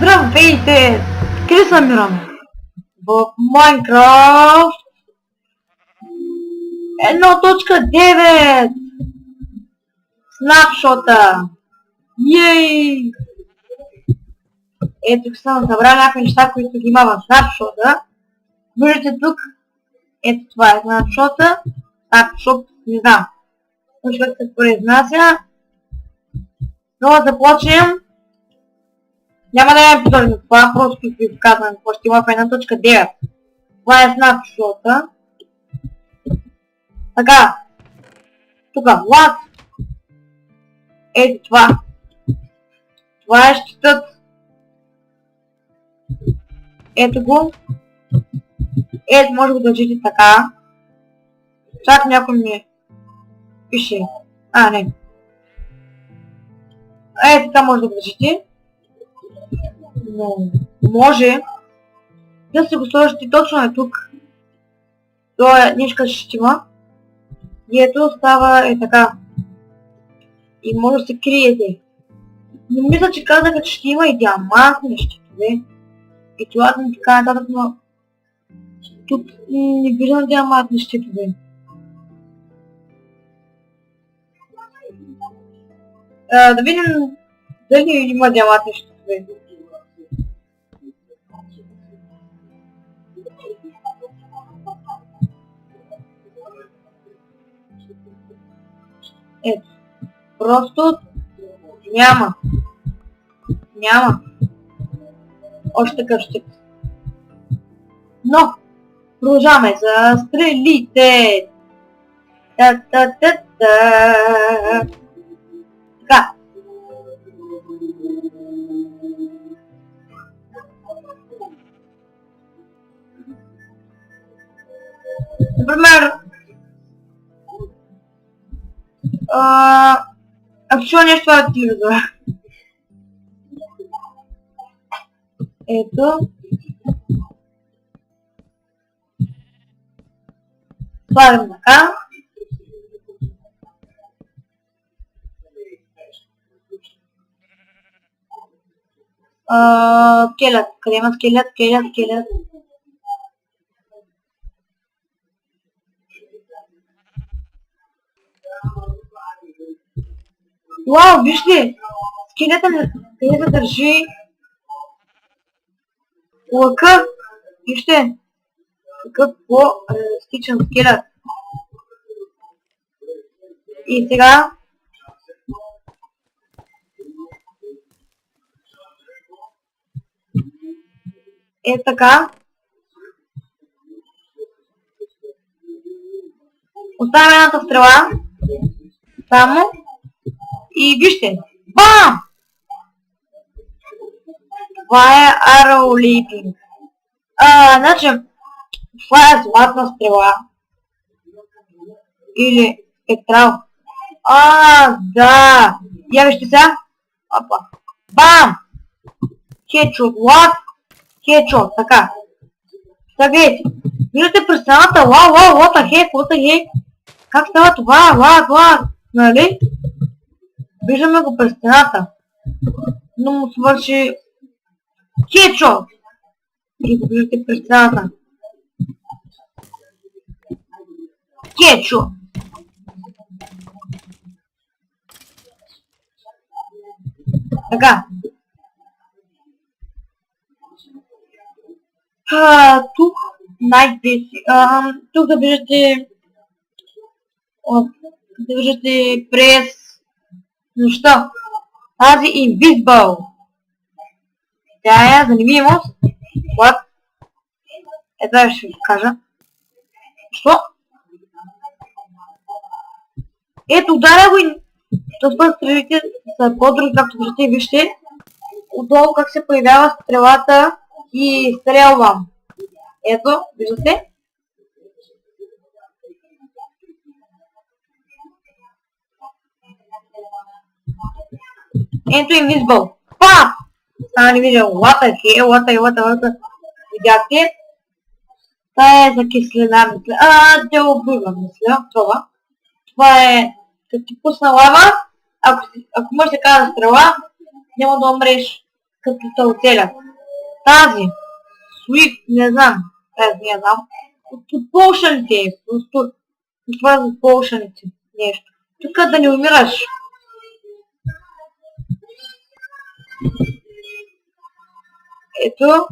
Здравейте! Къде се намираме? В Майнкрафт 1.9 Снапшота! Йей! Ето съм събрал някакви неща, които ги има в Снапшота. Виждате тук. Ето това е Снапшота. Снапшот, не знам. Точно как се произнася. Но да започнем. Няма да я повторим това, просто ви казвам какво ще има в 1.9. Това е Снапшота. Така. Тука, what? Ето това. Това е щитът. Ето го. Ето може да го държите така. Чак някой ми пише. Не. Ето така може да го държите. Но може да се го сложите точно е тук. То е нещо ще има. И ето става е така. И може да се криете. Но мисля, че казаха, че ще има и диамантни щитове. И това да ми така нататък, но тук не виждам диамантни щитове. Да видим дали има диамантни щитове. Ето. Просто няма. Няма. Още такъв щит. Но продължаваме за стрелите. Така. Например, ако чува нещо от телевизора. Ето. Слагам така. Скелет. Къде има скелет? Скелет. Вау, вижте! Скелета къде се държи лъка. Вижте! Такъв по-реалистичен скелет. И сега е така. Оставям едната стрела. Само. И вижте. Бам! Това е Arrow Leaping. Значи, това е златна стрела. Или спектрал. Да! Я вижте сега. Опа. Бам! Хедшот. What? Хедшот. Така. Сега видите. Виждате престената. Вау, what the heck? Как става това? What? Нали? Виждаме го през стената. Но му свърши хедшот. И го виждате през стената. Хедшот. Така. Тук тук да виждате през нощта. Тази Invisible. Тя е за невидимост. What? Ето ще ви кажа. Що? Ето, ударя го и да спът стрелите са по-други, както виждате. Отдолу как се появява стрелата и стрелвам. Ето, виждате? Ето Invisible. Пап! Стана не видя. What the hell? Видяхте? Това е за киселина, мисля. Делобива, мисля. Това е като ти пусна лава. Ако може да кажа стрела, няма да умреш. като оцелят. Тази, Sweet, не знам, не знам. От полшаните, просто това за полшаните нещо. Тук да не умираш. Ето.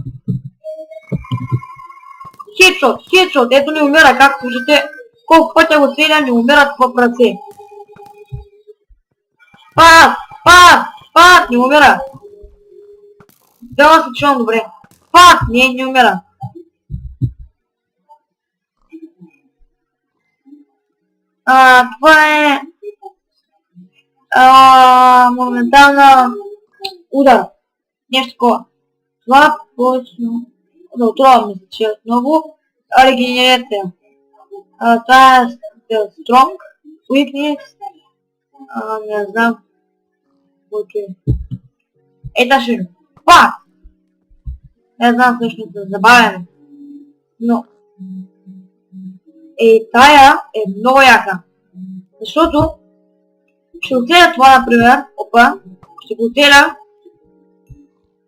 Хедшот, ето не умира, както виждате. Колко пътя го целя, не умират в ръце. Пат, не умира. Дела се чувам добре. Пат, не умира. Това е... моментална удар. Нещо такова. Това почно... Да отрова мисля, че е отново. Регенерация. Това е Strong. Weakness. Не знам. Който е. Ета ще. Пак! Не знам всъщност да забавяме. Но... тая е много яка. Защото ще оцеля това, например. Опа. Ще го оцеля.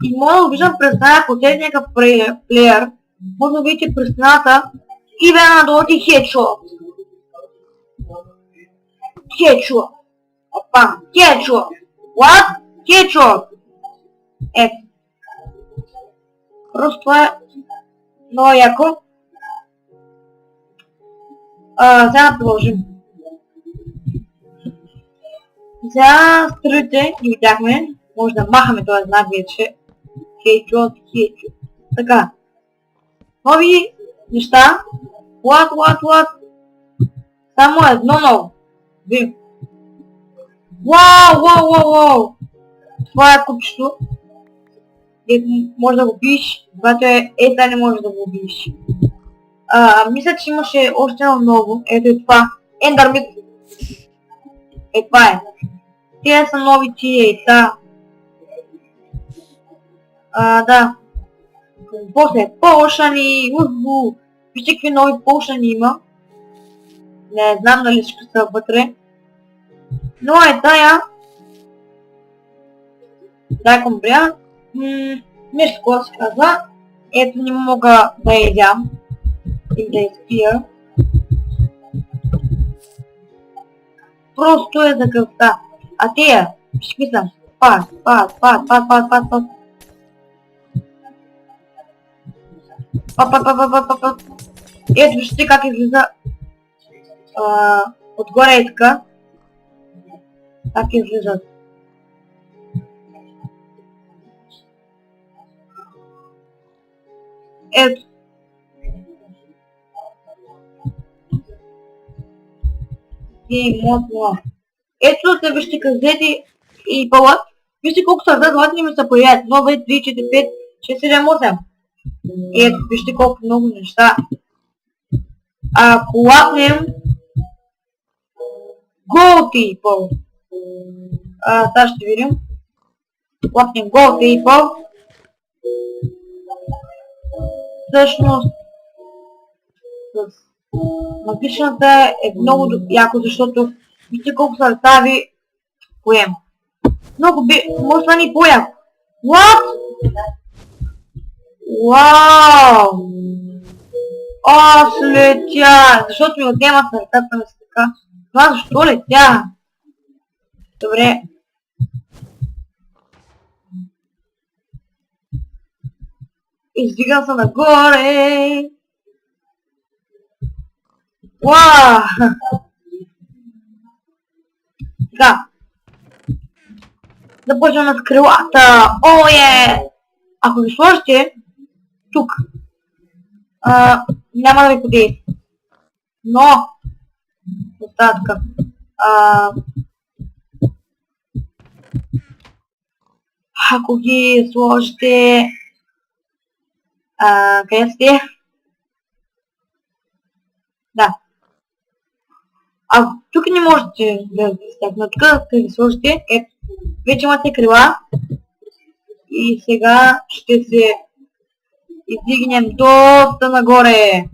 И мога да виждам през стената, ако оцелите някакъв плеер, може да видите през стената и бе надолу ти хедшот. Хедшот. Опа. Хедшот. What? Хедшот. Ето. Просто това е много яко. Сега продължим. Сега стрелите ги видяхме. Може да махаме този знак вече. Хедшот. Така. Нови неща. What? Само едно ново. Вим. Вау! Това е купчето. Може да го биеш, когато ета не може да го биеш. Мисля, че имаше още едно ново. Ето е това. Ендърмит. Това е. Те са нови тия ета. Да. После полшани. Вижте какви нови полшани има. Не знам дали ще са вътре. Но е тая. Дай комбря. Нещо такова се казва. Ето не мога да ядям. Или да изпия. Просто е за кръвта. А тия, ще мислям. Пат. Ето вижте как излиза. Отгоре е така. Как излизат. Ето. И мод. Ето се вижте къзети и пълът. Вижте колко сърда златни ми се появят. 1, 2, 3, 4, 5, 6, 7, 8. Ето вижте колко много неща. Ако лапнем Gold People. Сега ще видим. Лапнем Gold People. Всъщност с магичната е много яко, защото вижте колко сърца ви поем. Много може да ни по-яко. What? Вау! Аз летя! Защото ми отнема сърцата ми си така. Това защо летя? Добре. Издигам се нагоре. Уау! Така. Започваме с крилата. Ако ви сложите тук, няма да ви подейства. Но остатъка. Ако ги сложите къде сте? Да. Тук не можете да стъпнат. Тук ги сложите, ето, вече имате крила. И сега ще се издигнем доста нагоре.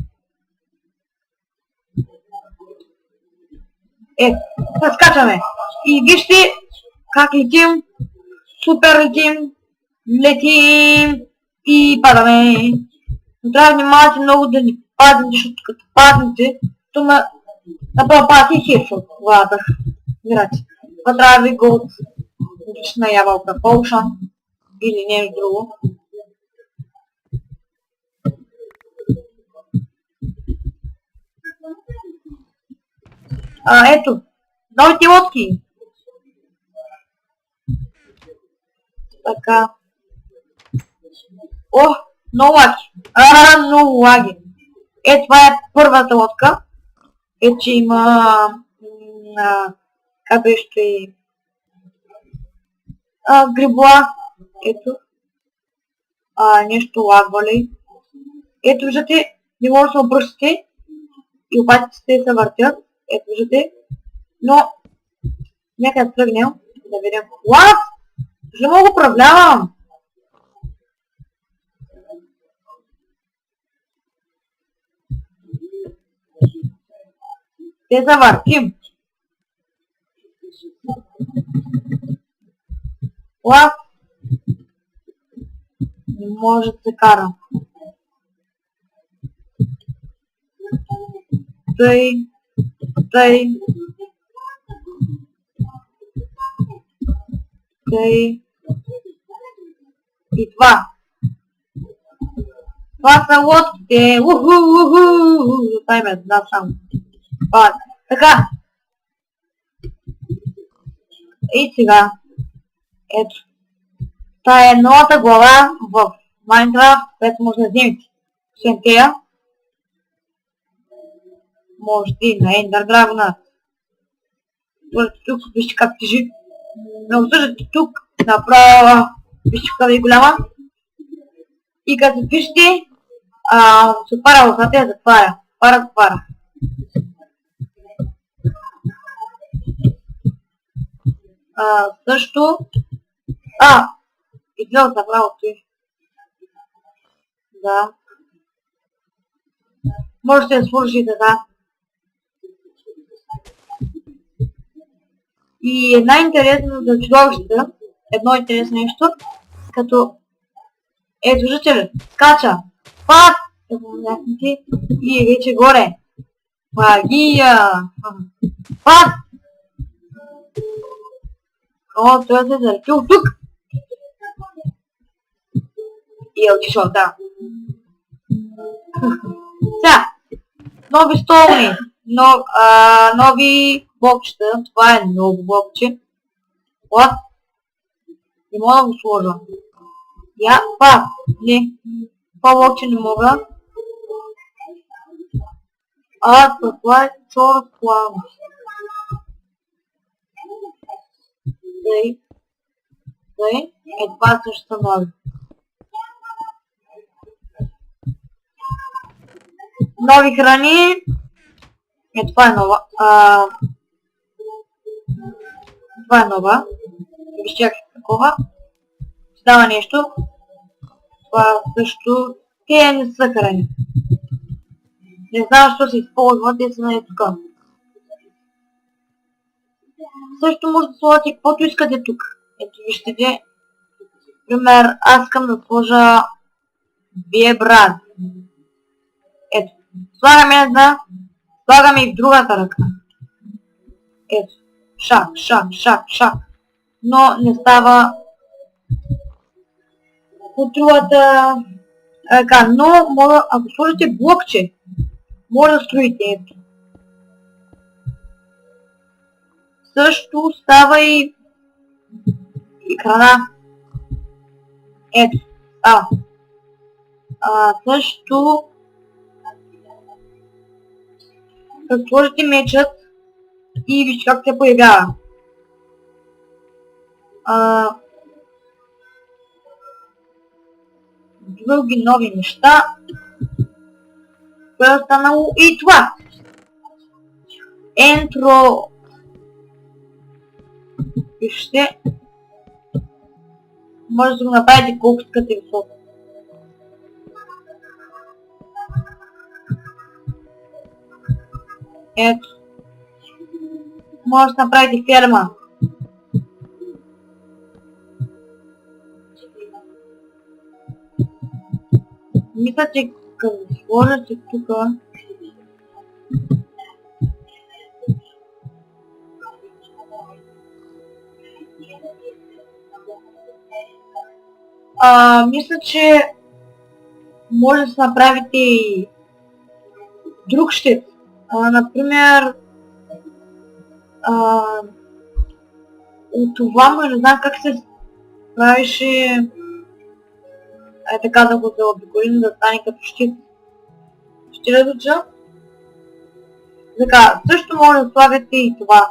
Скачаме. И вижте как летим. Супер летим. Летим и падаме. Но трябва да внимавате много да не паднете, защото като паднете, то направо падате и хершот от главата. Вирате. Това трябва да ви го отлична ябълка Potion или нещо друго. Ето, новите лодки. Така. О, много лаги. Много лаги. Това е първата лодка. Че има... как беше и... грибла. Ето. Нещо лагвали. Ето, виждате, не може да се обръщате и обаче се въртят. Ето, виждате. Но, нека да тръгнем да видим. What? Не мога да управлявам! Те завъртим. What? Не може да се кара. Тъй. И това. Това са лодките. Тайме, да, само. Така. И сега. Ето. Та е новата глава в Майнкрафт, където може да вземете. Освен тея. Можете и на Ender Dragon. Тук вижте как тежи. Не обсъждате тук. Направо. Вижте как е голяма. И като се пишете, се пара лосата и затваря. Затваря. Също... изгледа направо той. Да. Можете да служите така. И една интересна за чудовищата, едно интересно нещо, като ето виждате ли, скача, пак, и е вече горе. Магия! Пак! Той се залетил тук. И е отишъл, да. Сега, нови столни, нови блокчета, това е ново блокче. What? Не мога да го сложа. Не. Това блокче не мога. Това е чорт план. Тъй. Това също са нови. Нови храни. Това е нова. Това е нова. Вижте такова. Става нещо. Това също. Те не са храни. Не знам защо се използват, те са нали тук. Също може да сложите каквото искате тук. Ето вижте. Например, аз искам да сложа брат. Ето. Слагаме една. Слагаме и в другата ръка. Ето. Шак. Но не става от другата ръка. Но ако сложите блокче, може да строите. Ето. Също става и храна. Ето. Също като сложите мечът и вижте как се появява. Други нови неща. Кое е останало? И това! Ентро. Вижте. Може да го направите колко искате високо. Ето. Може да направите ферма. Мисля, че като сложа се тука. Мисля, че може да се направите и друг щит. Например, от това не знам как се правише така да го заобиколим, да стане като щит. Ще разуча. Така, също може да слагате и това.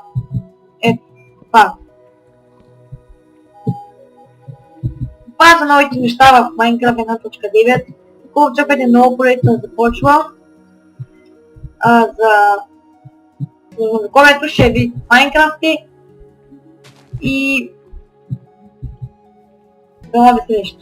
Ето, това. Това са новите неща в Minecraft 1.9. Ако чакате много полето да започва. За знакомето ще ви Minecraft и до нови срещи.